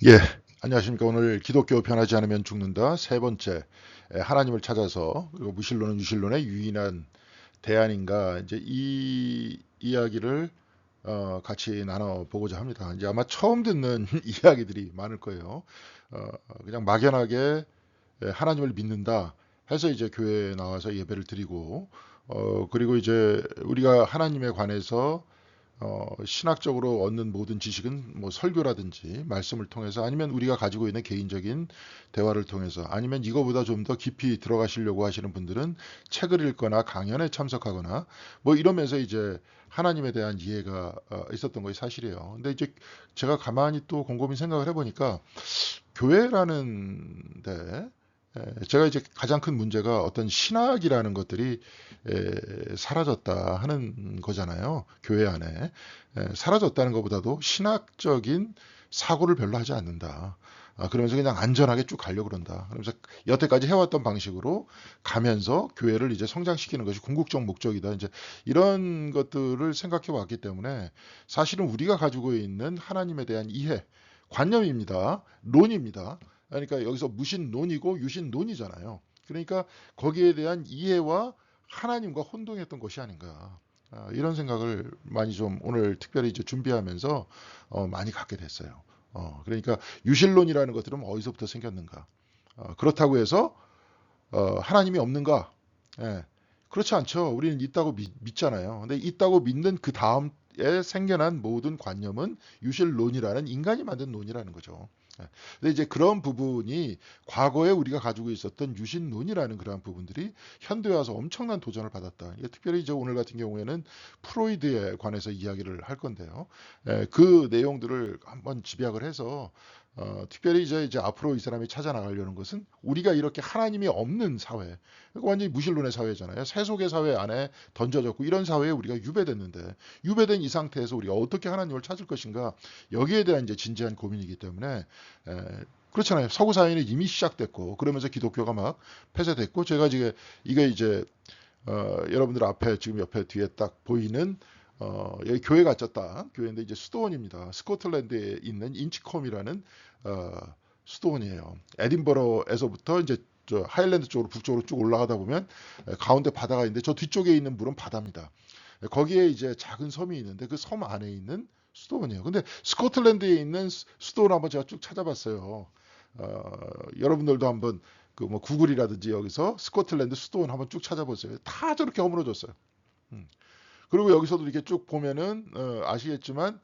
예, 안녕하십니까. 오늘 기독교 변하지 않으면 죽는다 세 번째, 하나님을 찾아서 그리고 무신론은 유신론의 유일한 대안인가, 이제 이 이야기를 같이 나눠보고자 합니다. 이제 아마 처음 듣는 이야기들이 많을 거예요. 그냥 막연하게 하나님을 믿는다 해서 이제 교회에 나와서 예배를 드리고, 그리고 이제 우리가 하나님에 관해서 신학적으로 얻는 모든 지식은 뭐 설교라든지 말씀을 통해서, 아니면 우리가 가지고 있는 개인적인 대화를 통해서, 아니면 이거보다 좀 더 깊이 들어가시려고 하시는 분들은 책을 읽거나 강연에 참석하거나 뭐 이러면서 이제 하나님에 대한 이해가 있었던 것이 사실이에요. 근데 이제 제가 가만히 또 곰곰이 생각을 해보니까 교회라는 데 제가 이제 가장 큰 문제가 어떤 신학이라는 것들이 사라졌다 하는 거잖아요. 교회 안에 사라졌다는 것보다도 신학적인 사고를 별로 하지 않는다. 그러면서 그냥 안전하게 쭉 가려고 그런다. 그러면서 여태까지 해왔던 방식으로 가면서 교회를 이제 성장시키는 것이 궁극적 목적이다. 이제 이런 것들을 생각해 왔기 때문에 사실은 우리가 가지고 있는 하나님에 대한 이해, 관념입니다. 논입니다. 그러니까 여기서 무신론이고 유신론이잖아요. 그러니까 거기에 대한 이해와 하나님과 혼동했던 것이 아닌가. 이런 생각을 많이 좀 오늘 특별히 이제 준비하면서 많이 갖게 됐어요. 그러니까 유신론이라는 것들은 어디서부터 생겼는가? 그렇다고 해서 하나님이 없는가? 예, 그렇지 않죠. 우리는 있다고 믿잖아요. 근데 있다고 믿는 그 다음에 생겨난 모든 관념은 유실론이라는 인간이 만든 논이라는 거죠. 예, 근데 이제 그런 부분이 과거에 우리가 가지고 있었던 유신론이라는 그러한 부분들이 현대에 와서 엄청난 도전을 받았다. 특별히 이제 오늘 같은 경우에는 프로이드에 관해서 이야기를 할 건데요. 그 내용들을 한번 집약을 해서 특별히 이제 앞으로 이 사람이 찾아 나가려는 것은 우리가 이렇게 하나님이 없는 사회, 완전히 무신론의 사회잖아요. 세속의 사회 안에 던져졌고 이런 사회에 우리가 유배됐는데, 유배된 이 상태에서 우리가 어떻게 하나님을 찾을 것인가, 여기에 대한 이제 진지한 고민이기 때문에 에, 그렇잖아요. 서구 사회는 이미 시작됐고 그러면서 기독교가 막 폐쇄됐고, 제가 지금 이게 이제 여러분들 앞에 지금 옆에 뒤에 딱 보이는 여기 교회가 졌다 교회인데, 이제 수도원입니다. 스코틀랜드에 있는 인치컴이라는 어, 수도원이에요. 에딘버러에서부터 이제 저 하일랜드 쪽으로 북쪽으로 쭉 올라가다 보면 가운데 바다가 있는데, 저 뒤쪽에 있는 물은 바다입니다. 거기에 이제 작은 섬이 있는데 그 섬 안에 있는 수도원이에요. 근데 스코틀랜드에 있는 수도원 한번 제가 쭉 찾아봤어요. 여러분들도 한번 그 뭐 구글이라든지 여기서 스코틀랜드 수도원 한번 쭉 찾아보세요. 다 저렇게 허물어졌어요. 음. 그리고 여기서도 이렇게 쭉 보면은 아시겠지만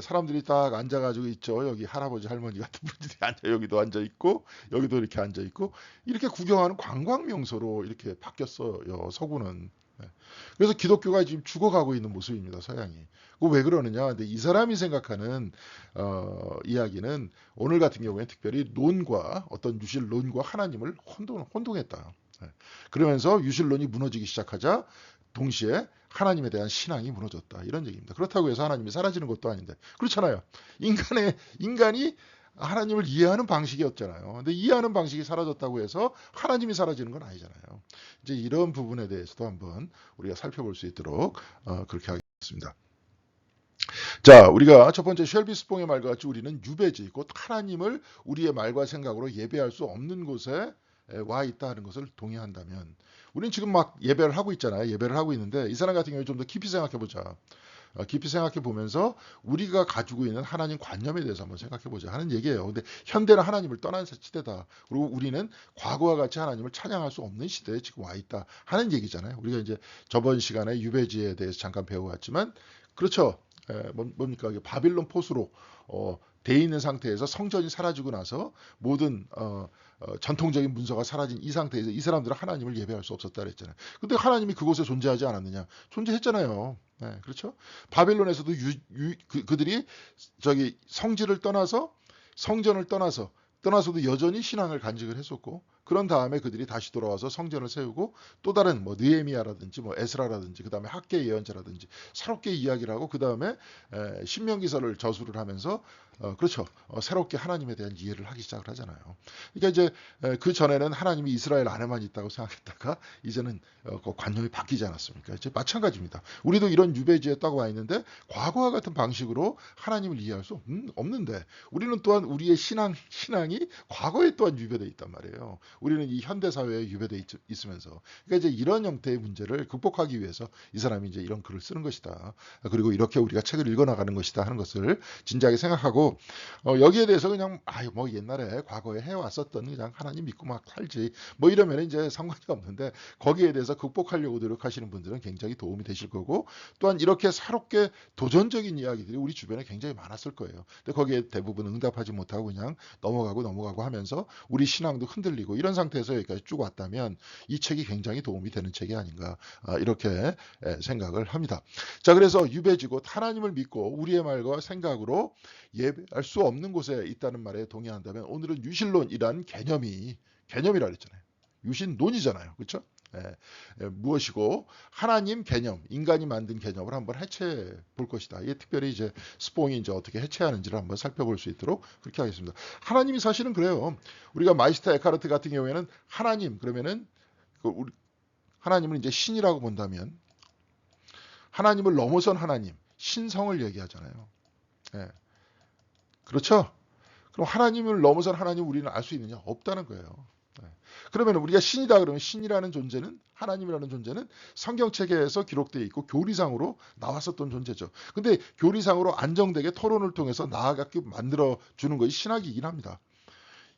사람들이 딱 앉아가지고 있죠. 여기 할아버지 할머니 같은 분들이 앉아, 여기도 앉아 있고 여기도 이렇게 앉아 있고, 이렇게 구경하는 관광 명소로 이렇게 바뀌었어요. 서구는. 네. 그래서 기독교가 지금 죽어가고 있는 모습입니다. 서양이. 왜 그러느냐? 근데 이 사람이 생각하는 이야기는 오늘 같은 경우에 특별히 논과 어떤 유실론과 하나님을 혼동했다. 네. 그러면서 유실론이 무너지기 시작하자 동시에 하나님에 대한 신앙이 무너졌다. 이런 얘기입니다. 그렇다고 해서 하나님이 사라지는 것도 아닌데. 그렇잖아요. 인간이 하나님을 이해하는 방식이었잖아요. 근데 이해하는 방식이 사라졌다고 해서 하나님이 사라지는 건 아니잖아요. 이제 이런 부분에 대해서도 한번 우리가 살펴볼 수 있도록 그렇게 하겠습니다. 자, 우리가 첫 번째 쉘비 스퐁의 말과 같이 우리는 유배지, 곧 하나님을 우리의 말과 생각으로 예배할 수 없는 곳에 와 있다 하는 것을 동의한다면, 우리는 지금 막 예배를 하고 있잖아요. 예배를 하고 있는데 이 사람 같은 경우에 좀 더 깊이 생각해 보자. 깊이 생각해 보면서 우리가 가지고 있는 하나님 관념에 대해서 한번 생각해 보자 하는 얘기예요. 근데 현대는 하나님을 떠난 시대다. 그리고 우리는 과거와 같이 하나님을 찬양할 수 없는 시대에 지금 와 있다 하는 얘기잖아요. 우리가 이제 저번 시간에 유배지에 대해서 잠깐 배워왔지만, 그렇죠. 뭡니까? 바빌론 포수로 돼 있는 상태에서 성전이 사라지고 나서 모든 전통적인 문서가 사라진 이 상태에서 이 사람들은 하나님을 예배할 수 없었다 그랬잖아요. 근데 하나님이 그곳에 존재하지 않았느냐? 존재했잖아요. 네, 그렇죠? 바벨론에서도 그들이 저기 성지를 떠나서 성전을 떠나서도 여전히 신앙을 간직을 했었고, 그런 다음에 그들이 다시 돌아와서 성전을 세우고 또 다른 뭐 느헤미야라든지 뭐 에스라라든지 그다음에 학계 예언자라든지 새롭게 이야기를 하고 그다음에 신명기서를 저술을 하면서 그렇죠. 새롭게 하나님에 대한 이해를 하기 시작을 하잖아요. 그러니까 이제 그 전에는 하나님이 이스라엘 안에만 있다고 생각했다가 이제는 그 관념이 바뀌지 않았습니까? 이제 마찬가지입니다. 우리도 이런 유배지에 딱 와 있는데 과거와 같은 방식으로 하나님을 이해할 수 없는데 우리는 또한 우리의 신앙이 과거에 또한 유배되어 있단 말이에요. 우리는 이 현대 사회에 유배되어 있으면서 그러니까 이제 이런 형태의 문제를 극복하기 위해서 이 사람이 이제 이런 글을 쓰는 것이다. 그리고 이렇게 우리가 책을 읽어 나가는 것이다 하는 것을 진지하게 생각하고 여기에 대해서 그냥 뭐 옛날에 과거에 해왔었던 그냥 하나님 믿고 막 살지 뭐 이러면 이제 상관이 없는데 거기에 대해서 극복하려고 노력하시는 분들은 굉장히 도움이 되실 거고 또한 이렇게 새롭게 도전적인 이야기들이 우리 주변에 굉장히 많았을 거예요. 근데 거기에 대부분 응답하지 못하고 그냥 넘어가고 하면서 우리 신앙도 흔들리고 이런 상태에서 여기까지 쭉 왔다면 이 책이 굉장히 도움이 되는 책이 아닌가 이렇게 생각을 합니다. 자, 그래서 유배지고 하나님을 믿고 우리의 말과 생각으로 예배할 수 없는 곳에 있다는 말에 동의한다면 오늘은 유실론이라는 개념이라 그랬잖아요. 유신론이잖아요. 그렇죠? 무엇이고 하나님 개념, 인간이 만든 개념을 한번 해체해 볼 것이다. 이게 특별히 이제 스퐁이 이제 어떻게 해체하는지를 한번 살펴볼 수 있도록 그렇게 하겠습니다. 하나님이 사실은 그래요. 우리가 마이스터 에카르트 같은 경우에는 하나님 그러면은 하나님을 이제 신이라고 본다면 하나님을 넘어선 하나님, 신성을 얘기하잖아요. 예. 그렇죠? 그럼 하나님을 넘어선 하나님 우리는 알 수 있느냐? 없다는 거예요. 그러면 우리가 신이다 그러면 신이라는 존재는 하나님이라는 존재는 성경책에서 기록되어 있고 교리상으로 나왔었던 존재죠. 근데 교리상으로 안정되게 토론을 통해서 나아가게 만들어 주는 것이 신학이긴 합니다.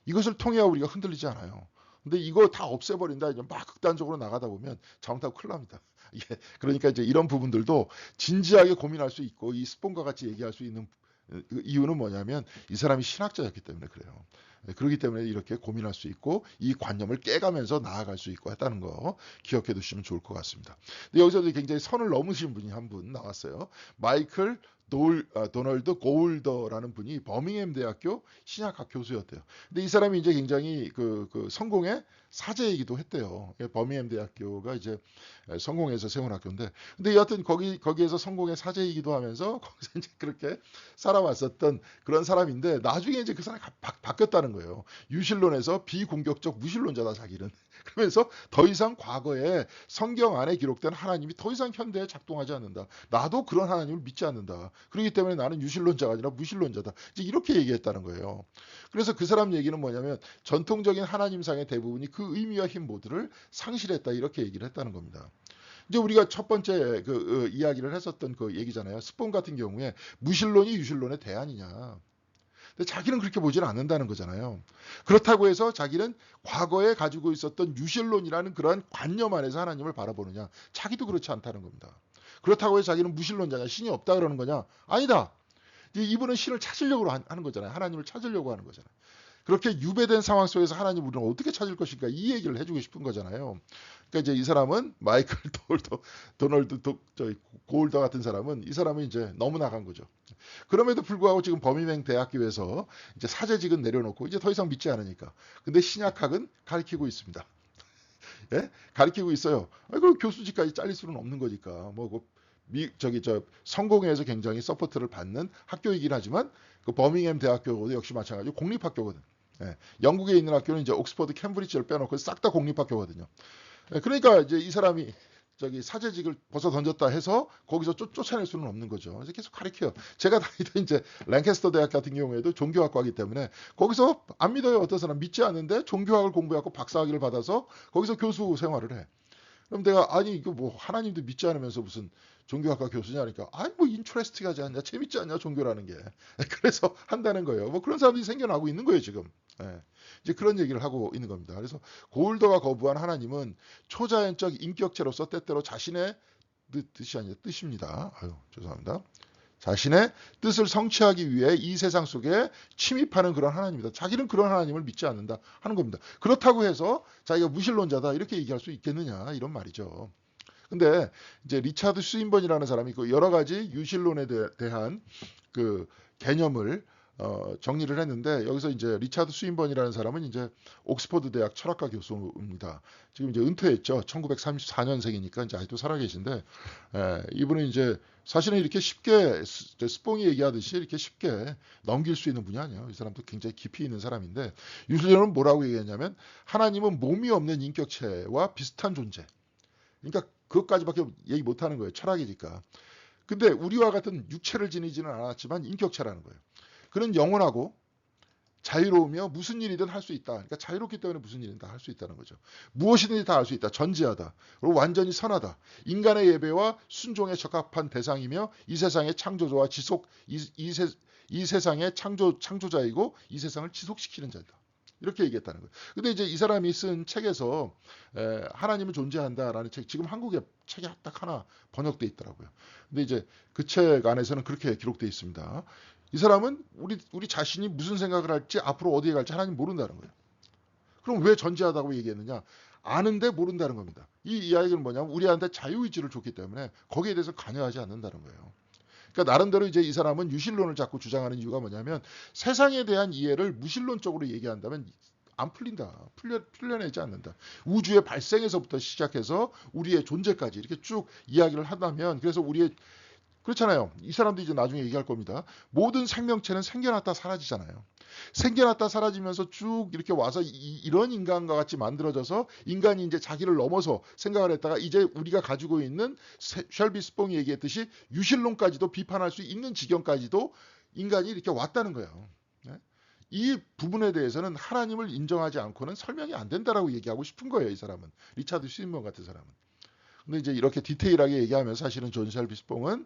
이것을 통해야 우리가 흔들리지 않아요. 근데 이거 다 없애버린다 이제 막 극단적으로 나가다 보면 잘못하고 큰일 납니다. 그러니까 이제 이런 부분들도 진지하게 고민할 수 있고 이 스폰과 같이 얘기할 수 있는 이유는 뭐냐면 이 사람이 신학자였기 때문에 그래요. 그렇기 때문에 이렇게 고민할 수 있고 이 관념을 깨가면서 나아갈 수 있고 했다는 거 기억해 두시면 좋을 것 같습니다. 근데 여기서도 굉장히 선을 넘으신 분이 한 분 나왔어요. 마이클 도널드 고울더라는 분이 버밍햄 대학교 신약학 교수였대요. 근데 이 사람이 이제 굉장히 그 성공의 사제이기도 했대요. 버밍햄 대학교가 이제 성공해서 세운 학교인데, 근데 여하튼 거기에서 성공의 사제이기도 하면서 거기서 이제 그렇게 살아왔었던 그런 사람인데 나중에 이제 그 사람이 바뀌었다는 거예요. 유실론에서 비공격적 무신론자다 자기는. 그러면서 더 이상 과거에 성경 안에 기록된 하나님이 더 이상 현대에 작동하지 않는다. 나도 그런 하나님을 믿지 않는다. 그렇기 때문에 나는 유실론자가 아니라 무신론자다. 이제 이렇게 얘기했다는 거예요. 그래서 그 사람 얘기는 뭐냐면 전통적인 하나님상의 대부분이 그 의미와 힘 모두를 상실했다. 이렇게 얘기를 했다는 겁니다. 이제 우리가 첫 번째 이야기를 했었던 그 얘기잖아요. 스폰 같은 경우에 무신론이 유신론의 대안이냐. 근데 자기는 그렇게 보지는 않는다는 거잖아요. 그렇다고 해서 자기는 과거에 가지고 있었던 유실론이라는 그러한 관념 안에서 하나님을 바라보느냐. 자기도 그렇지 않다는 겁니다. 그렇다고 해서 자기는 무신론자냐. 신이 없다 그러는 거냐. 아니다. 이분은 신을 찾으려고 하는 거잖아요. 하나님을 찾으려고 하는 거잖아요. 그렇게 유배된 상황 속에서 하나님 우리는 어떻게 찾을 것인가 이 얘기를 해주고 싶은 거잖아요. 그러니까 이제 이 사람은 마이클 도널드 고울더 같은 사람은 이 사람은 이제 너무 나간 거죠. 그럼에도 불구하고 지금 버밍햄 대학교에서 이제 사제직은 내려놓고 이제 더 이상 믿지 않으니까. 근데 신약학은 가르치고 있습니다. 예? 가르치고 있어요. 그 교수직까지 잘릴 수는 없는 거니까. 성공회에서 굉장히 서포트를 받는 학교이긴 하지만 그 버밍햄 대학교도 역시 마찬가지로 공립학교거든. 예. 영국에 있는 학교는 이제 옥스퍼드, 캠브리지를 빼놓고 싹 다 공립학교거든요. 예. 그러니까 이제 이 사람이 사제직을 벗어 던졌다 해서 거기서 쫓아낼 수는 없는 거죠. 그래서 계속 가르쳐요. 제가 다니던 이제 랭캐스터 대학 같은 경우에도 종교학과이기 때문에 거기서 안 믿어요. 어떤 사람 믿지 않는데 종교학을 공부하고 박사학위를 받아서 거기서 교수 생활을 해. 그럼 내가 아니 이거 뭐 하나님도 믿지 않으면서 무슨 종교학과 교수냐니까 아니 뭐 인트레스트하지 않냐 재밌지 않냐 종교라는 게 그래서 한다는 거예요. 뭐 그런 사람들이 생겨나고 있는 거예요 지금. 예. 이제 그런 얘기를 하고 있는 겁니다. 그래서 고울더가 거부한 하나님은 초자연적 인격체로서 때때로 자신의 뜻이 아니라 뜻입니다. 죄송합니다. 자신의 뜻을 성취하기 위해 이 세상 속에 침입하는 그런 하나님이다. 자기는 그런 하나님을 믿지 않는다 하는 겁니다. 그렇다고 해서 자기가 무신론자다 이렇게 얘기할 수 있겠느냐 이런 말이죠. 근데 이제 리차드 스윈번이라는 사람이 그 여러 가지 유신론에 대한 그 개념을 정리를 했는데 여기서 이제 리차드 스윈번이라는 사람은 이제 옥스퍼드 대학 철학과 교수입니다. 지금 이제 은퇴했죠. 1934년생이니까 이제 아직도 살아계신데 이분은 이제 사실은 이렇게 쉽게 스뽕이 얘기하듯이 이렇게 쉽게 넘길 수 있는 분이 아니에요. 이 사람도 굉장히 깊이 있는 사람인데 유실론은 뭐라고 얘기했냐면 하나님은 몸이 없는 인격체와 비슷한 존재. 그러니까 그것까지밖에 얘기 못하는 거예요. 철학이니까. 근데 우리와 같은 육체를 지니지는 않았지만 인격체라는 거예요. 그는 영원하고 자유로우며 무슨 일이든 할 수 있다. 그러니까 자유롭기 때문에 무슨 일이든 다 할 수 있다는 거죠. 무엇이든지 다 할 수 있다. 전지하다. 그리고 완전히 선하다. 인간의 예배와 순종에 적합한 대상이며 이 세상의 창조주와 이 세상의 창조자이고 이 세상을 지속시키는 자다. 이렇게 얘기했다는 거예요. 근데 이제 이 사람이 쓴 책에서 하나님은 존재한다라는 책, 지금 한국에 책이 딱 하나 번역돼 있더라고요. 근데 이제 그 책 안에서는 그렇게 기록돼 있습니다. 이 사람은 우리 자신이 무슨 생각을 할지 앞으로 어디에 갈지 하나님 모른다는 거예요. 그럼 왜 전지하다고 얘기했느냐? 아는데 모른다는 겁니다. 이 이야기는 뭐냐면 우리한테 자유의지를 줬기 때문에 거기에 대해서 관여하지 않는다는 거예요. 그러니까 나름대로 이제 이 사람은 유실론을 자꾸 주장하는 이유가 뭐냐면 세상에 대한 이해를 무실론적으로 얘기한다면 안 풀린다. 풀려내지 않는다. 우주의 발생에서부터 시작해서 우리의 존재까지 이렇게 쭉 이야기를 한다면 그래서 그렇잖아요. 이 사람도 이제 나중에 얘기할 겁니다. 모든 생명체는 생겨났다 사라지잖아요. 생겨났다 사라지면서 쭉 이렇게 와서 이런 인간과 같이 만들어져서 인간이 이제 자기를 넘어서 생각을 했다가 이제 우리가 가지고 있는 셜비 스뽕이 얘기했듯이 유실론까지도 비판할 수 있는 지경까지도 인간이 이렇게 왔다는 거예요. 네? 이 부분에 대해서는 하나님을 인정하지 않고는 설명이 안 된다라고 얘기하고 싶은 거예요. 이 사람은. 리차드 스윈번 같은 사람은. 근데 이제 이렇게 디테일하게 얘기하면 사실은 존 셜비 스뽕은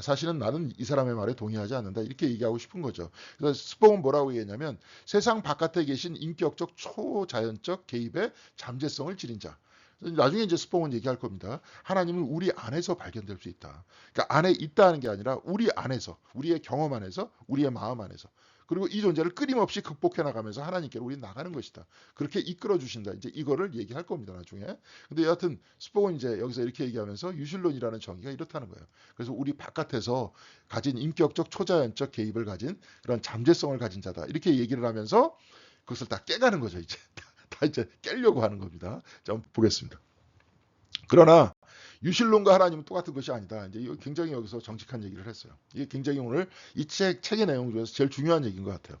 사실은 나는 이 사람의 말에 동의하지 않는다 이렇게 얘기하고 싶은 거죠. 그래서 스뽕은 뭐라고 얘기했냐면 세상 바깥에 계신 인격적 초자연적 개입의 잠재성을 지닌 자. 나중에 이제 스뽕은 얘기할 겁니다. 하나님은 우리 안에서 발견될 수 있다. 그러니까 안에 있다는 게 아니라 우리 안에서, 우리의 경험 안에서, 우리의 마음 안에서. 그리고 이 존재를 끊임없이 극복해 나가면서 하나님께로 우리 나가는 것이다. 그렇게 이끌어 주신다. 이제 이거를 얘기할 겁니다, 나중에. 근데 여하튼 스포은 이제 여기서 이렇게 얘기하면서 유실론이라는 정의가 이렇다는 거예요. 그래서 우리 바깥에서 가진 인격적 초자연적 개입을 가진 그런 잠재성을 가진 자다. 이렇게 얘기를 하면서 그것을 다 깨가는 거죠, 이제. 다 이제 깨려고 하는 겁니다. 자, 한번 보겠습니다. 그러나 유실론과 하나님은 똑같은 것이 아니다. 이제 이거 굉장히 여기서 정직한 얘기를 했어요. 이게 굉장히 오늘 이 책의 내용 중에서 제일 중요한 얘기인 것 같아요.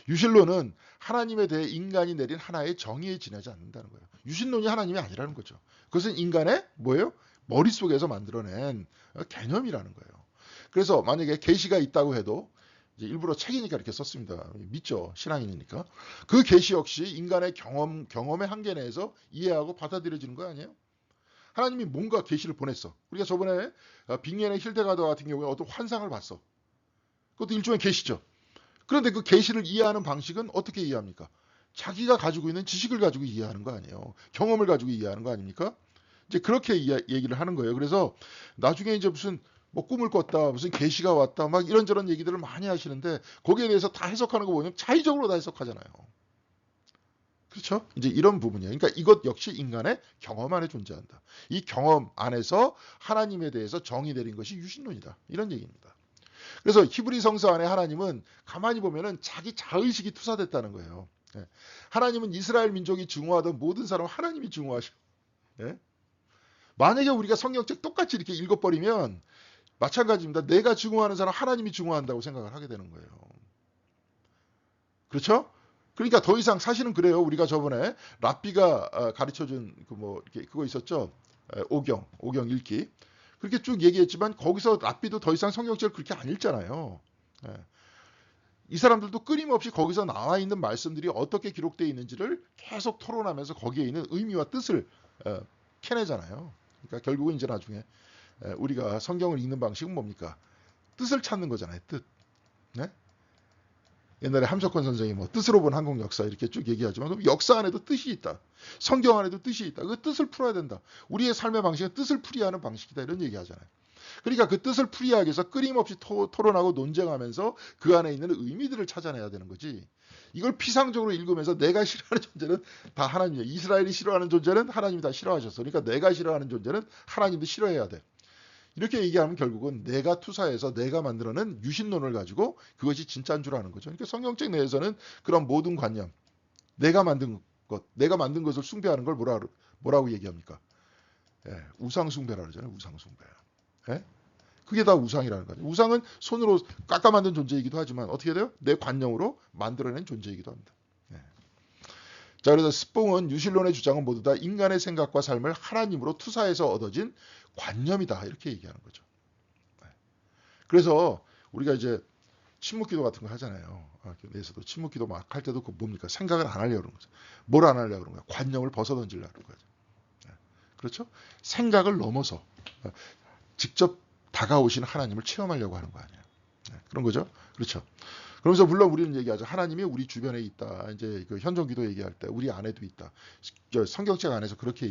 유실론은 하나님에 대해 인간이 내린 하나의 정의에 지나지 않는다는 거예요. 유실론이 하나님이 아니라는 거죠. 그것은 인간의 뭐예요? 머릿속에서 만들어낸 개념이라는 거예요. 그래서 만약에 계시가 있다고 해도 이제 일부러 책이니까 이렇게 썼습니다. 믿죠. 신앙인이니까. 그 계시 역시 인간의 경험의 한계 내에서 이해하고 받아들여지는 거 아니에요? 하나님이 뭔가 계시를 보냈어. 우리가 저번에 빅년의 힐데가드 같은 경우에 어떤 환상을 봤어. 그것도 일종의 계시죠. 그런데 그 계시를 이해하는 방식은 어떻게 이해합니까? 자기가 가지고 있는 지식을 가지고 이해하는 거 아니에요. 경험을 가지고 이해하는 거 아닙니까? 이제 그렇게 얘기를 하는 거예요. 그래서 나중에 이제 무슨 뭐 꿈을 꿨다, 무슨 계시가 왔다, 막 이런저런 얘기들을 많이 하시는데 거기에 대해서 다 해석하는 거 보면 자의적으로 다 해석하잖아요. 그렇죠? 이제 이런 부분이에요. 그러니까 이것 역시 인간의 경험 안에 존재한다. 이 경험 안에서 하나님에 대해서 정의 내린 것이 유신론이다. 이런 얘기입니다. 그래서 히브리 성서 안에 하나님은 가만히 보면은 자기 자의식이 투사됐다는 거예요. 예. 하나님은 이스라엘 민족이 증오하던 모든 사람 하나님이 증오하셔. 예? 만약에 우리가 성경책 똑같이 이렇게 읽어버리면 마찬가지입니다. 내가 증오하는 사람 하나님이 증오한다고 생각을 하게 되는 거예요. 그렇죠? 그러니까 더 이상 사실은 그래요. 우리가 저번에 랍비가 가르쳐준 이렇게 그거 있었죠. 오경 읽기. 그렇게 쭉 얘기했지만 거기서 랍비도 더 이상 성경책을 그렇게 안 읽잖아요. 이 사람들도 끊임없이 거기서 나와 있는 말씀들이 어떻게 기록되어 있는지를 계속 토론하면서 거기에 있는 의미와 뜻을 캐내잖아요. 그러니까 결국은 이제 나중에 우리가 성경을 읽는 방식은 뭡니까? 뜻을 찾는 거잖아요. 뜻. 네? 옛날에 함석헌 선생이 뭐 뜻으로 본 한국 역사 이렇게 쭉 얘기하지만 역사 안에도 뜻이 있다. 성경 안에도 뜻이 있다. 그 뜻을 풀어야 된다. 우리의 삶의 방식은 뜻을 풀이하는 방식이다. 이런 얘기하잖아요. 그러니까 그 뜻을 풀이하기 위해서 끊임없이 토론하고 논쟁하면서 그 안에 있는 의미들을 찾아내야 되는 거지. 이걸 피상적으로 읽으면서 내가 싫어하는 존재는 다 하나님이야. 이스라엘이 싫어하는 존재는 하나님이 다 싫어하셨어. 그러니까 내가 싫어하는 존재는 하나님도 싫어해야 돼. 이렇게 얘기하면 결국은 내가 투사해서 내가 만들어낸 유신론을 가지고 그것이 진짜인 줄 아는 거죠. 그러니까 성경책 내에서는 그런 모든 관념, 내가 만든 것, 내가 만든 것을 숭배하는 걸 뭐라고 얘기합니까? 예, 우상 숭배라 그러잖아요. 우상 숭배. 예? 그게 다 우상이라는 거죠. 우상은 손으로 깎아 만든 존재이기도 하지만 어떻게 돼요? 내 관념으로 만들어낸 존재이기도 합니다. 예. 자, 그래서 스뽕은 유신론의 주장은 모두 다 인간의 생각과 삶을 하나님으로 투사해서 얻어진 관념이다. 이렇게 얘기하는 거죠. 예. 그래서 우리가 이제 침묵기도 같은 거 하잖아요. 교회에서도 침묵기도 막 할 때도 그 뭡니까? 생각을 안 하려고 그러는 거죠. 뭘 안 하려고 그러는 거야? 관념을 벗어던지려고 그러는 거죠. 예. 그렇죠? 생각을 넘어서 직접 다가오시는 하나님을 체험하려고 하는 거 아니에요. 네, 그런 거죠. 그렇죠. 그러면서 물론 우리는 얘기하죠. 하나님이 우리 주변에 있다. 이제 그 현존기도 얘기할 때 우리 안에도 있다. 성경책 안에서 그렇게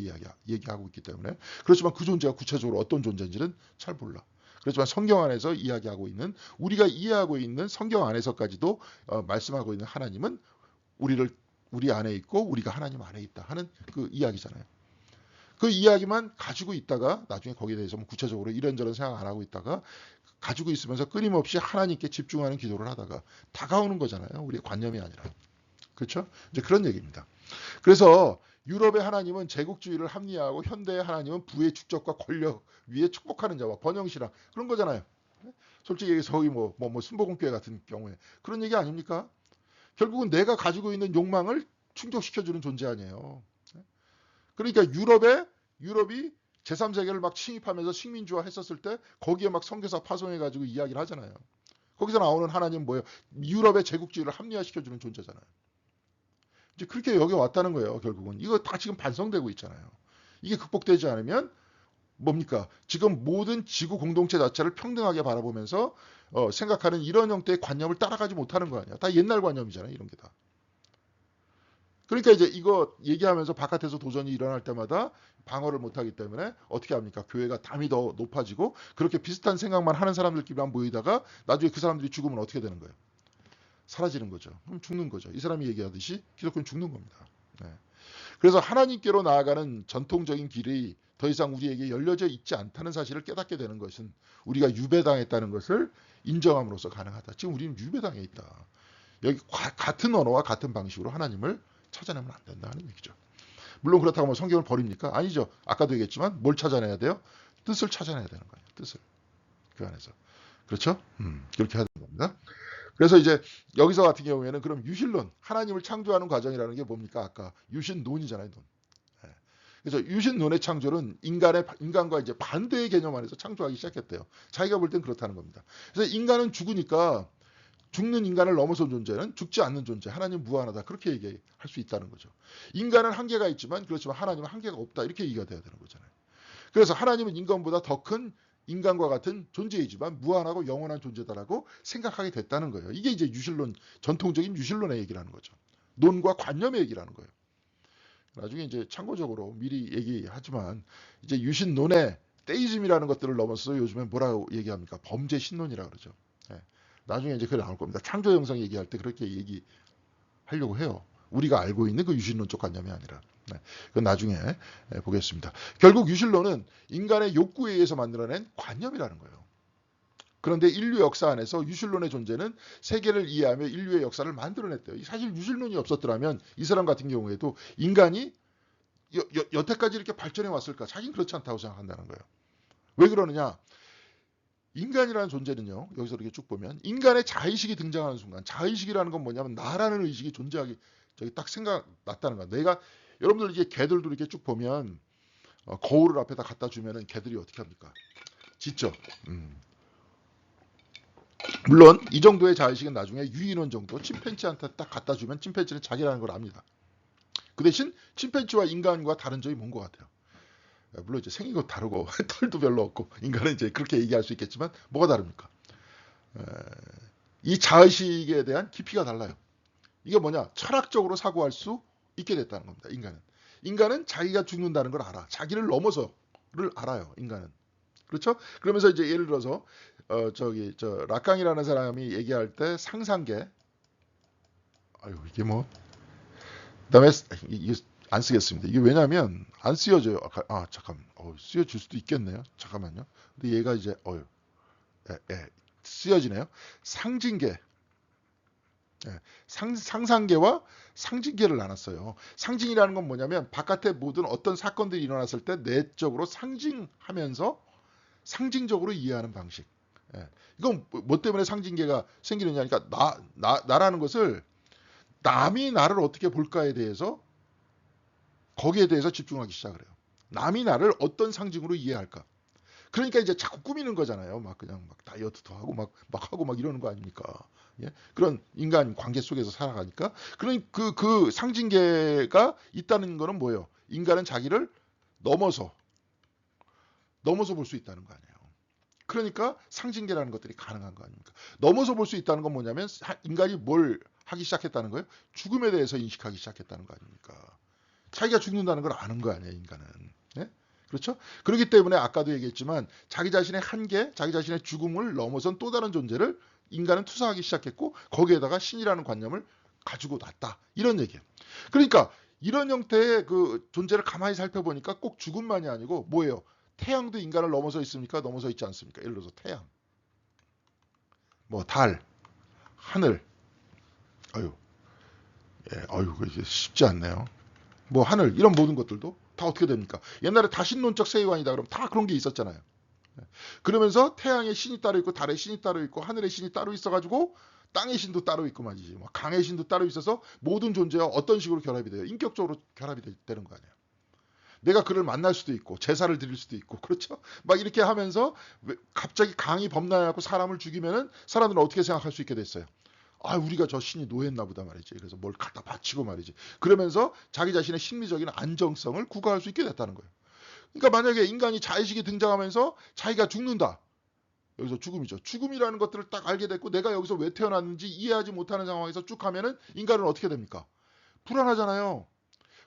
얘기하고 있기 때문에 그렇지만 그 존재가 구체적으로 어떤 존재인지는 잘 몰라. 그렇지만 성경 안에서 이야기하고 있는 우리가 이해하고 있는 성경 안에서까지도 말씀하고 있는 하나님은 우리 안에 있고 우리가 하나님 안에 있다 하는 그 이야기잖아요. 그 이야기만 가지고 있다가 나중에 거기에 대해서 뭐 구체적으로 이런저런 생각 안 하고 있다가 가지고 있으면서 끊임없이 하나님께 집중하는 기도를 하다가 다가오는 거잖아요. 우리의 관념이 아니라. 그렇죠? 이제 그런 얘기입니다. 그래서 유럽의 하나님은 제국주의를 합리화하고 현대의 하나님은 부의 축적과 권력 위에 축복하는 자와 번영시라 그런 거잖아요. 솔직히 얘기해서 거기 뭐 순복음교회 같은 경우에 그런 얘기 아닙니까? 결국은 내가 가지고 있는 욕망을 충족시켜주는 존재 아니에요. 그러니까 유럽이 제3세계를 막 침입하면서 식민주화 했었을 때 거기에 막 선교사 파송해가지고 이야기를 하잖아요. 거기서 나오는 하나님 뭐예요? 유럽의 제국주의를 합리화시켜주는 존재잖아요. 이제 그렇게 여기 왔다는 거예요. 결국은 이거 다 지금 반성되고 있잖아요. 이게 극복되지 않으면 뭡니까? 지금 모든 지구 공동체 자체를 평등하게 바라보면서 생각하는 이런 형태의 관념을 따라가지 못하는 거 아니야. 다 옛날 관념이잖아요. 이런 게 다. 그러니까 이제 이거 얘기하면서 바깥에서 도전이 일어날 때마다 방어를 못하기 때문에 어떻게 합니까? 교회가 담이 더 높아지고 그렇게 비슷한 생각만 하는 사람들끼리만 모이다가 나중에 그 사람들이 죽으면 어떻게 되는 거예요? 사라지는 거죠. 그럼 죽는 거죠. 이 사람이 얘기하듯이 기독교는 죽는 겁니다. 네. 그래서 하나님께로 나아가는 전통적인 길이 더 이상 우리에게 열려져 있지 않다는 사실을 깨닫게 되는 것은 우리가 유배당했다는 것을 인정함으로써 가능하다. 지금 우리는 유배당해 있다. 여기 같은 언어와 같은 방식으로 하나님을 찾아내면 안 된다는 얘기죠. 물론 그렇다고 하면 성경을 버립니까? 아니죠. 아까도 얘기했지만 뭘 찾아내야 돼요? 뜻을 찾아내야 되는 거예요. 뜻을. 그 안에서. 그렇죠? 그렇게 해야 되는 겁니다. 그래서 이제 여기서 같은 경우에는 그럼 유신론, 하나님을 창조하는 과정이라는 게 뭡니까? 아까 유신론이잖아요. 논. 예. 그래서 유신론의 창조는 인간과 이제 반대의 개념 안에서 창조하기 시작했대요. 자기가 볼 땐 그렇다는 겁니다. 그래서 인간은 죽으니까 죽는 인간을 넘어선 존재는 죽지 않는 존재, 하나님 무한하다. 그렇게 얘기할 수 있다는 거죠. 인간은 한계가 있지만 그렇지만 하나님은 한계가 없다. 이렇게 얘기가 돼야 되는 거잖아요. 그래서 하나님은 인간보다 더 큰 인간과 같은 존재이지만 무한하고 영원한 존재다라고 생각하게 됐다는 거예요. 이게 이제 유신론, 전통적인 유신론의 얘기라는 거죠. 논과 관념의 얘기라는 거예요. 나중에 이제 참고적으로 미리 얘기하지만 이제 유신론의 테이즘이라는 것들을 넘어서 요즘에 뭐라고 얘기합니까? 범죄 신론이라고 그러죠. 예. 나중에 이제 그게 나올 겁니다. 창조 영상 얘기할 때 그렇게 얘기하려고 해요. 우리가 알고 있는 그 유신론적 관념이 아니라. 네. 그건 나중에 보겠습니다. 결국 유신론은 인간의 욕구에 의해서 만들어낸 관념이라는 거예요. 그런데 인류 역사 안에서 유신론의 존재는 세계를 이해하며 인류의 역사를 만들어냈대요. 사실 유신론이 없었더라면 이 사람 같은 경우에도 인간이 여태까지 이렇게 발전해 왔을까? 자기는 그렇지 않다고 생각한다는 거예요. 왜 그러느냐? 인간이라는 존재는요. 여기서 이렇게 쭉 보면 인간의 자의식이 등장하는 순간 자의식이라는 건 뭐냐면 나라는 의식이 존재하기 저기 딱 생각났다는 거야. 내가 여러분들 이게 개들도 이렇게 쭉 보면 거울을 앞에다 갖다 주면은 개들이 어떻게 합니까? 짖죠. 물론 이 정도의 자의식은 나중에 유인원 정도 침팬지한테 딱 갖다 주면 침팬지는 자기라는 걸 압니다. 그 대신 침팬지와 인간과 다른 점이 뭔 것 같아요. 물론 이제 생긴 것 다르고 털도 별로 없고 인간은 이제 그렇게 얘기할 수 있겠지만 뭐가 다릅니까? 이 자의식에 대한 깊이가 달라요. 이게 뭐냐? 철학적으로 사고할 수 있게 됐다는 겁니다. 인간은 자기가 죽는다는 걸 알아. 자기를 넘어서를 알아요. 인간은. 그렇죠? 그러면서 이제 예를 들어서 라깡이라는 사람이 얘기할 때 상상계. 아유 이게 뭐 그다음에 이게 안 쓰겠습니다. 이게 왜냐면 안 쓰여져요. 잠깐, 쓰여질 수도 있겠네요. 잠깐만요. 근데 얘가 이제 쓰여지네요. 상징계, 상상계와 상징계를 나눴어요. 상징이라는 건 뭐냐면 바깥에 모든 어떤 사건들이 일어났을 때 내적으로 상징하면서 상징적으로 이해하는 방식. 이건 뭐 때문에 상징계가 생기느냐? 그러니까 나라는 것을 남이 나를 어떻게 볼까에 대해서 거기에 대해서 집중하기 시작을 해요. 남이 나를 어떤 상징으로 이해할까? 그러니까 이제 자꾸 꾸미는 거잖아요. 막 그냥 막 다이어트도 하고 막 하고 막 이러는 거 아닙니까? 예? 그런 인간 관계 속에서 살아가니까. 그런 그 상징계가 있다는 거는 뭐예요? 인간은 자기를 넘어서 볼 수 있다는 거 아니에요. 그러니까 상징계라는 것들이 가능한 거 아닙니까? 넘어서 볼 수 있다는 건 뭐냐면 인간이 뭘 하기 시작했다는 거예요? 죽음에 대해서 인식하기 시작했다는 거 아닙니까? 자기가 죽는다는 걸 아는 거 아니에요, 인간은. 예? 그렇죠? 그렇기 때문에 아까도 얘기했지만 자기 자신의 한계, 자기 자신의 죽음을 넘어선 또 다른 존재를 인간은 투사하기 시작했고 거기에다가 신이라는 관념을 가지고 났다. 이런 얘기예요. 그러니까 이런 형태의 그 존재를 가만히 살펴보니까 꼭 죽음만이 아니고 뭐예요? 태양도 인간을 넘어서 있습니까? 넘어서 있지 않습니까? 예를 들어서 태양, 뭐 달, 하늘. 아유, 이게 쉽지 않네요. 뭐 하늘 이런 모든 것들도 다 어떻게 됩니까? 옛날에 다신론적 세계관이다 그러면 다 그런 게 있었잖아요. 그러면서 태양의 신이 따로 있고 달의 신이 따로 있고 하늘의 신이 따로 있어가지고 땅의 신도 따로 있고 말이지. 뭐 강의 신도 따로 있어서 모든 존재와 어떤 식으로 결합이 돼요? 인격적으로 결합이 되는 거 아니에요. 내가 그를 만날 수도 있고 제사를 드릴 수도 있고 그렇죠? 막 이렇게 하면서 갑자기 강이 범람하고 사람을 죽이면은 사람들은 어떻게 생각할 수 있게 됐어요? 우리가 저 신이 노했나 보다 말이지. 그래서 뭘 갖다 바치고 말이지. 그러면서 자기 자신의 심리적인 안정성을 구가할 수 있게 됐다는 거예요. 그러니까 만약에 인간이 자의식이 등장하면서 자기가 죽는다. 여기서 죽음이죠. 죽음이라는 것들을 딱 알게 됐고 내가 여기서 왜 태어났는지 이해하지 못하는 상황에서 쭉 하면은 인간은 어떻게 됩니까? 불안하잖아요.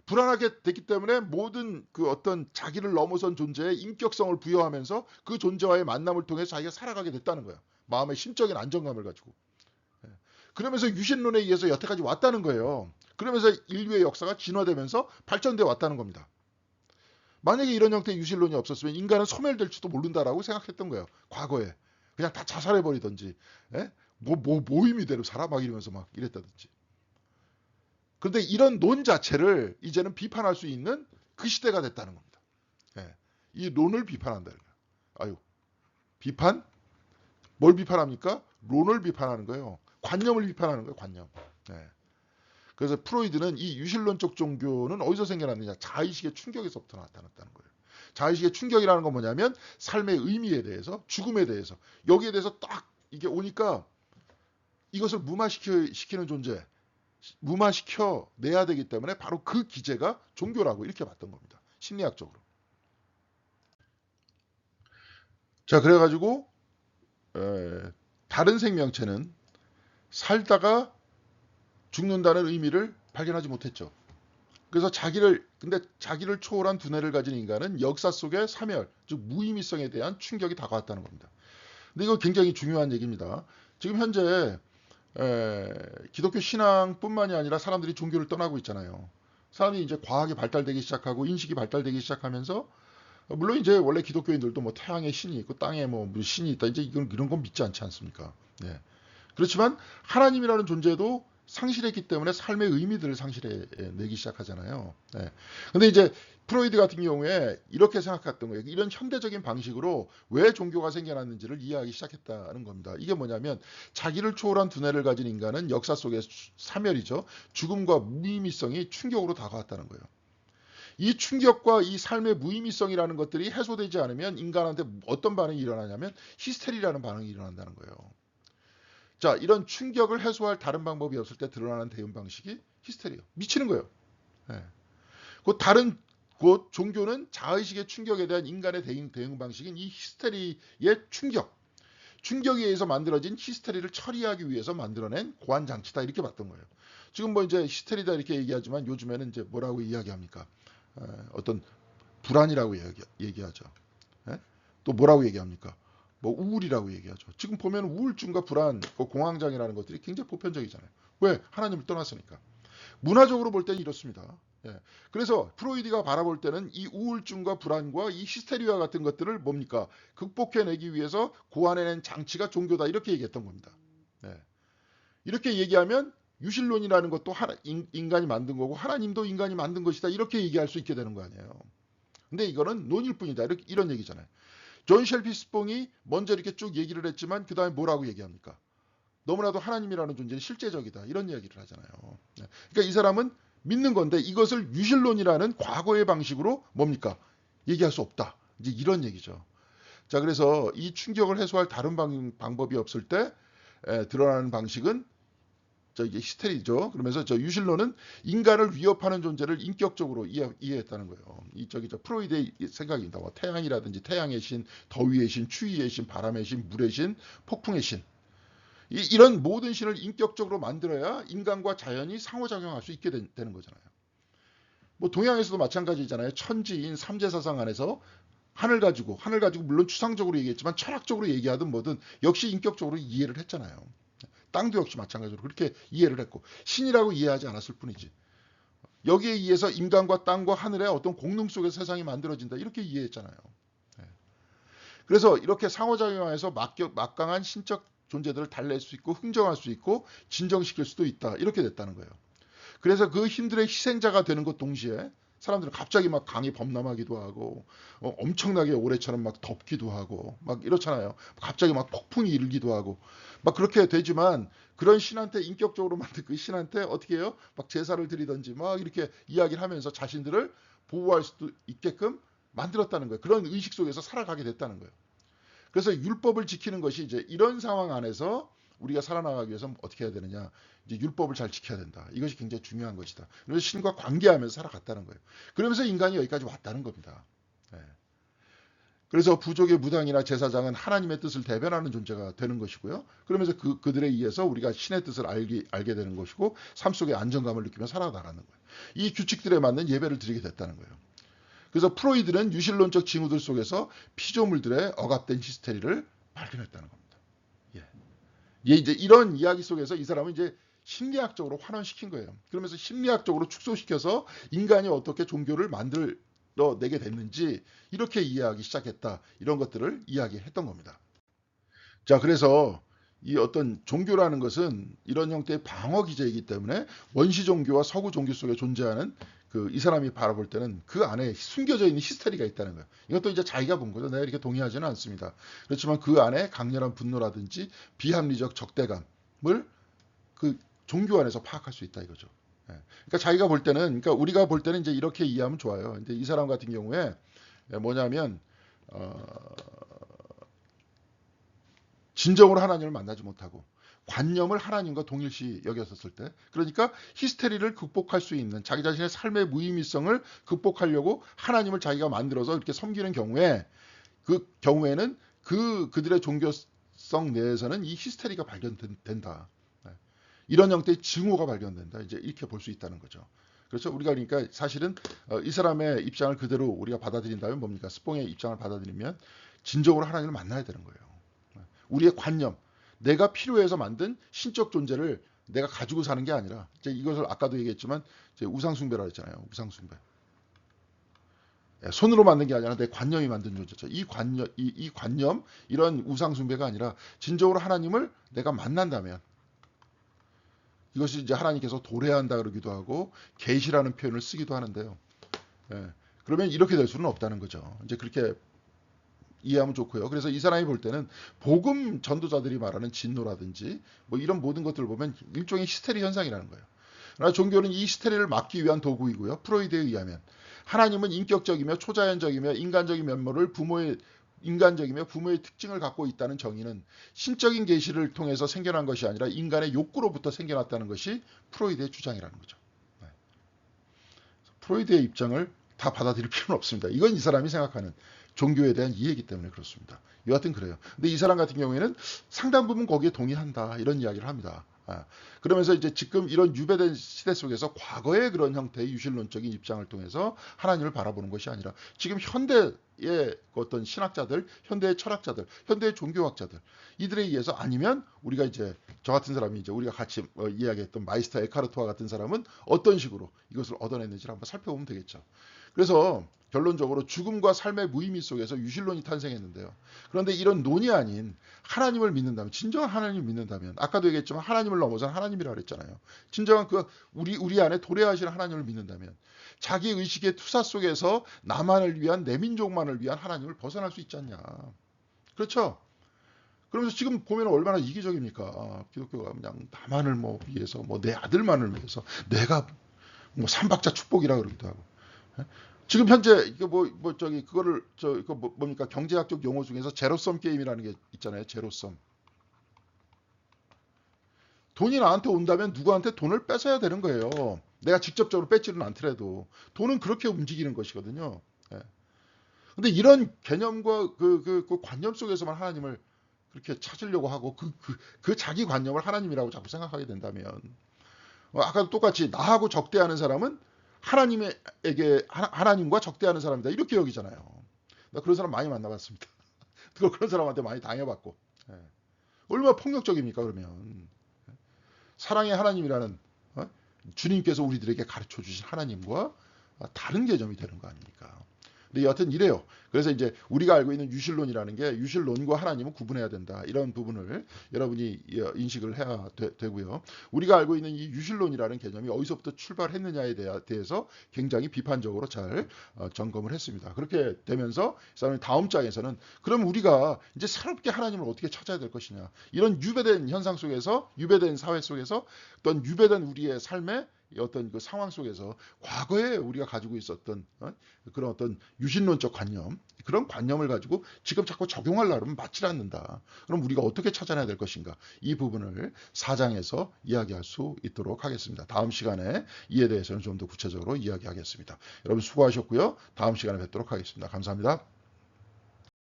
불안하게 됐기 때문에 모든 그 어떤 자기를 넘어선 존재의 인격성을 부여하면서 그 존재와의 만남을 통해서 자기가 살아가게 됐다는 거예요. 마음의 심적인 안정감을 가지고. 그러면서 유신론에 의해서 여태까지 왔다는 거예요. 그러면서 인류의 역사가 진화되면서 발전되어 왔다는 겁니다. 만약에 이런 형태의 유신론이 없었으면 인간은 소멸될지도 모른다라고 생각했던 거예요. 과거에. 그냥 다 자살해버리든지, 모임이대로 살아? 막 이러면서 막 이랬다든지. 그런데 이런 논 자체를 이제는 비판할 수 있는 그 시대가 됐다는 겁니다. 예. 이 론을 비판한다는 거예요. 비판? 뭘 비판합니까? 론을 비판하는 거예요. 관념을 비판하는 거예요, 관념. 예. 그래서 프로이드는 이 유신론적 종교는 어디서 생겨났느냐? 자의식의 충격에서부터 나타났다는 거예요. 자의식의 충격이라는 건 뭐냐면 삶의 의미에 대해서, 죽음에 대해서, 여기에 대해서 딱 이게 오니까 이것을 무마시키는 존재, 무마시켜 내야 되기 때문에 바로 그 기제가 종교라고 이렇게 봤던 겁니다. 심리학적으로. 자, 그래가지고 다른 생명체는 살다가 죽는다는 의미를 발견하지 못했죠. 그래서 근데 자기를 초월한 두뇌를 가진 인간은 역사 속의 사멸, 즉 무의미성에 대한 충격이 다가왔다는 겁니다. 근데 이거 굉장히 중요한 얘기입니다. 지금 현재 기독교 신앙뿐만이 아니라 사람들이 종교를 떠나고 있잖아요. 사람이 이제 과학이 발달되기 시작하고 인식이 발달되기 시작하면서 물론 이제 원래 기독교인들도 뭐 태양에 신이 있고 땅에 뭐 신이 있다 이제 이런 건 믿지 않지 않습니까? 네. 그렇지만 하나님이라는 존재도 상실했기 때문에 삶의 의미들을 상실해내기 시작하잖아요. 네. 근데 이제 프로이드 같은 경우에 이렇게 생각했던 거예요. 이런 현대적인 방식으로 왜 종교가 생겨났는지를 이해하기 시작했다는 겁니다. 이게 뭐냐면 자기를 초월한 두뇌를 가진 인간은 역사 속의 사멸이죠. 죽음과 무의미성이 충격으로 다가왔다는 거예요. 이 충격과 이 삶의 무의미성이라는 것들이 해소되지 않으면 인간한테 어떤 반응이 일어나냐면 히스테리라는 반응이 일어난다는 거예요. 자, 이런 충격을 해소할 다른 방법이 없을 때 드러나는 대응 방식이 히스테리예요. 미치는 거예요. 예. 그 종교는 자의식의 충격에 대한 인간의 대응 방식인 이 히스테리의 충격에 의해서 만들어진 히스테리를 처리하기 위해서 만들어낸 고안 장치다 이렇게 봤던 거예요. 지금 뭐 이제 히스테리다 이렇게 얘기하지만 요즘에는 이제 뭐라고 이야기합니까? 어떤 불안이라고 얘기하죠. 예? 또 뭐라고 얘기합니까? 뭐 우울이라고 얘기하죠. 지금 보면 우울증과 불안, 공황장애라는 것들이 굉장히 보편적이잖아요. 왜? 하나님을 떠났으니까. 문화적으로 볼 때는 이렇습니다. 예. 그래서 프로이드가 바라볼 때는 이 우울증과 불안과 이 히스테리아 같은 것들을 뭡니까? 극복해내기 위해서 고안해낸 장치가 종교다. 이렇게 얘기했던 겁니다. 예. 이렇게 얘기하면 유실론이라는 것도 인간이 만든 거고 하나님도 인간이 만든 것이다. 이렇게 얘기할 수 있게 되는 거 아니에요. 근데 이거는 논일 뿐이다. 이런 얘기잖아요. 존 쉘비 스뽕이 먼저 이렇게 쭉 얘기를 했지만 그 다음에 뭐라고 얘기합니까? 너무나도 하나님이라는 존재는 실제적이다. 이런 이야기를 하잖아요. 그러니까 이 사람은 믿는 건데 이것을 유실론이라는 과거의 방식으로 뭡니까? 얘기할 수 없다. 이제 이런 얘기죠. 자, 그래서 이 충격을 해소할 다른 방법이 없을 때 드러나는 방식은 이게 히스테리죠. 그러면서 유실론은 인간을 위협하는 존재를 인격적으로 이해했다는 거예요. 저 프로이드의 생각입니다. 뭐 태양이라든지 태양의 신, 더위의 신, 추위의 신, 바람의 신, 물의 신, 폭풍의 신. 이런 모든 신을 인격적으로 만들어야 인간과 자연이 상호작용할 수 있게 되는 거잖아요. 뭐 동양에서도 마찬가지잖아요. 천지인 삼재사상 안에서 하늘 가지고 물론 추상적으로 얘기했지만 철학적으로 얘기하든 뭐든 역시 인격적으로 이해를 했잖아요. 땅도 역시 마찬가지로 그렇게 이해를 했고 신이라고 이해하지 않았을 뿐이지. 여기에 의해서 인간과 땅과 하늘의 어떤 공능 속에서 세상이 만들어진다 이렇게 이해했잖아요. 그래서 이렇게 상호작용하여서 막강한 신적 존재들을 달랠 수 있고 흥정할 수 있고 진정시킬 수도 있다 이렇게 됐다는 거예요. 그래서 그 힘들의 희생자가 되는 것 동시에 사람들은 갑자기 막 강이 범람하기도 하고 엄청나게 올해처럼 막 덥기도 하고 막 이렇잖아요. 갑자기 막 폭풍이 일기도 하고 막 그렇게 되지만 그런 신한테 인격적으로 만든 그 신한테 어떻게 해요? 막 제사를 드리든지 막 이렇게 이야기를 하면서 자신들을 보호할 수도 있게끔 만들었다는 거예요. 그런 의식 속에서 살아가게 됐다는 거예요. 그래서 율법을 지키는 것이 이제 이런 상황 안에서 우리가 살아나가기 위해서 어떻게 해야 되느냐. 이제 율법을 잘 지켜야 된다. 이것이 굉장히 중요한 것이다. 그래서 신과 관계하면서 살아갔다는 거예요. 그러면서 인간이 여기까지 왔다는 겁니다. 네. 그래서 부족의 무당이나 제사장은 하나님의 뜻을 대변하는 존재가 되는 것이고요. 그러면서 그들에 의해서 우리가 신의 뜻을 알게 되는 것이고 삶 속에 안정감을 느끼며 살아나가는 거예요. 이 규칙들에 맞는 예배를 드리게 됐다는 거예요. 그래서 프로이드는 유실론적 징후들 속에서 피조물들의 억압된 히스테리를 발견했다는 겁니다. 예. 이제 이런 이야기 속에서 이 사람은 이제 심리학적으로 환원시킨 거예요. 그러면서 심리학적으로 축소시켜서 인간이 어떻게 종교를 만들어내게 됐는지 이렇게 이해하기 시작했다. 이런 것들을 이야기했던 겁니다. 자, 그래서 이 어떤 종교라는 것은 이런 형태의 방어 기제이기 때문에 원시 종교와 서구 종교 속에 존재하는 이 사람이 바라볼 때는 그 안에 숨겨져 있는 히스테리가 있다는 거예요. 이것도 이제 자기가 본 거죠. 내가 이렇게 동의하지는 않습니다. 그렇지만 그 안에 강렬한 분노라든지 비합리적 적대감을 그 종교 안에서 파악할 수 있다 이거죠. 그러니까 자기가 볼 때는, 그러니까 우리가 볼 때는 이제 이렇게 이해하면 좋아요. 근데 이 사람 같은 경우에 뭐냐면 진정으로 하나님을 만나지 못하고 관념을 하나님과 동일시 여겼었을 때, 그러니까 히스테리를 극복할 수 있는 자기 자신의 삶의 무의미성을 극복하려고 하나님을 자기가 만들어서 이렇게 섬기는 경우에 그 경우에는 그들의 종교성 내에서는 이 히스테리가 발견된다. 이런 형태의 증오가 발견된다. 이제 이렇게 볼 수 있다는 거죠. 그렇죠. 우리가 그러니까 사실은 이 사람의 입장을 그대로 우리가 받아들인다면 뭡니까? 스뽕의 입장을 받아들이면 진정으로 하나님을 만나야 되는 거예요. 우리의 관념, 내가 필요해서 만든 신적 존재를 내가 가지고 사는 게 아니라, 이제 이것을 아까도 얘기했지만 이제 우상숭배라고 했잖아요. 우상숭배. 손으로 만든 게 아니라 내 관념이 만든 존재죠. 이 관념, 이런 우상숭배가 아니라 진정으로 하나님을 내가 만난다면, 이것이 이제 하나님께서 도래한다 그러기도 하고 계시라는 표현을 쓰기도 하는데요. 그러면 이렇게 될 수는 없다는 거죠. 이제 그렇게 이해하면 좋고요. 그래서 이 사람이 볼 때는 복음 전도자들이 말하는 진노라든지 뭐 이런 모든 것들을 보면 일종의 히스테리 현상이라는 거예요. 그러나 종교는 이 히스테리를 막기 위한 도구이고요. 프로이드에 의하면 하나님은 인격적이며 초자연적이며 인간적이며 부모의 특징을 갖고 있다는 정의는 신적인 계시를 통해서 생겨난 것이 아니라 인간의 욕구로부터 생겨났다는 것이 프로이드의 주장이라는 거죠. 프로이드의 입장을 다 받아들일 필요는 없습니다. 이건 이 사람이 생각하는 종교에 대한 이해이기 때문에 그렇습니다. 여하튼 그래요. 근데 이 사람 같은 경우에는 상당 부분 거기에 동의한다 이런 이야기를 합니다. 그러면서 이제 지금 이런 유배된 시대 속에서 과거의 그런 형태의 유실론적인 입장을 통해서 하나님을 바라보는 것이 아니라 지금 현대의 어떤 신학자들, 현대의 철학자들, 현대의 종교학자들 이들에 의해서 아니면 우리가 이제 저 같은 사람이 이제 우리가 같이 이야기했던 마이스터 에카르토와 같은 사람은 어떤 식으로 이것을 얻어냈는지를 한번 살펴보면 되겠죠. 그래서 결론적으로 죽음과 삶의 무의미 속에서 유실론이 탄생했는데요. 그런데 이런 논이 아닌 하나님을 믿는다면, 진정한 하나님을 믿는다면, 아까도 얘기했지만 하나님을 넘어선 하나님이라고 그랬잖아요. 진정한 그 우리 안에 도래하시는 하나님을 믿는다면 자기 의식의 투사 속에서 나만을 위한, 내 민족만을 위한 하나님을 벗어날 수 있지 않냐. 그렇죠? 그러면서 지금 보면 얼마나 이기적입니까? 기독교가 그냥 나만을 위해서, 내 아들만을 위해서, 내가 삼박자 축복이라 그러기도 하고. 지금 현재 이거 그거를 이거 뭡니까, 경제학적 용어 중에서 제로섬 게임이라는 게 있잖아요. 제로섬. 돈이 나한테 온다면 누구한테 돈을 뺏어야 되는 거예요. 내가 직접적으로 뺏지는 않더라도 돈은 그렇게 움직이는 것이거든요. 근데 이런 개념과 그 관념 속에서만 하나님을 그렇게 찾으려고 하고 그 자기 관념을 하나님이라고 자꾸 생각하게 된다면, 아까도 똑같이 나하고 적대하는 사람은 하나님과 적대하는 사람이다 이렇게 여기잖아요. 나 그런 사람 많이 만나봤습니다. 그런 사람한테 많이 당해봤고. 얼마나 폭력적입니까 그러면. 사랑의 하나님이라는 주님께서 우리들에게 가르쳐 주신 하나님과 다른 개념이 되는 거 아닙니까? 근데 여하튼 이래요. 그래서 이제 우리가 알고 있는 유실론이라는 게 유실론과 하나님은 구분해야 된다. 이런 부분을 여러분이 인식을 해야 되고요. 우리가 알고 있는 이 유실론이라는 개념이 어디서부터 출발했느냐에 대해서 굉장히 비판적으로 잘 점검을 했습니다. 그렇게 되면서 다음 장에서는 그럼 우리가 이제 새롭게 하나님을 어떻게 찾아야 될 것이냐. 이런 유배된 현상 속에서, 유배된 사회 속에서 어떤 유배된 우리의 삶의 어떤 그 상황 속에서 과거에 우리가 가지고 있었던 그런 어떤 유신론적 관념, 그런 관념을 가지고 지금 자꾸 적용하려면 맞지 않는다. 그럼 우리가 어떻게 찾아내야 될 것인가? 이 부분을 4장에서 이야기할 수 있도록 하겠습니다. 다음 시간에 이에 대해서는 좀 더 구체적으로 이야기하겠습니다. 여러분 수고하셨고요. 다음 시간에 뵙도록 하겠습니다. 감사합니다.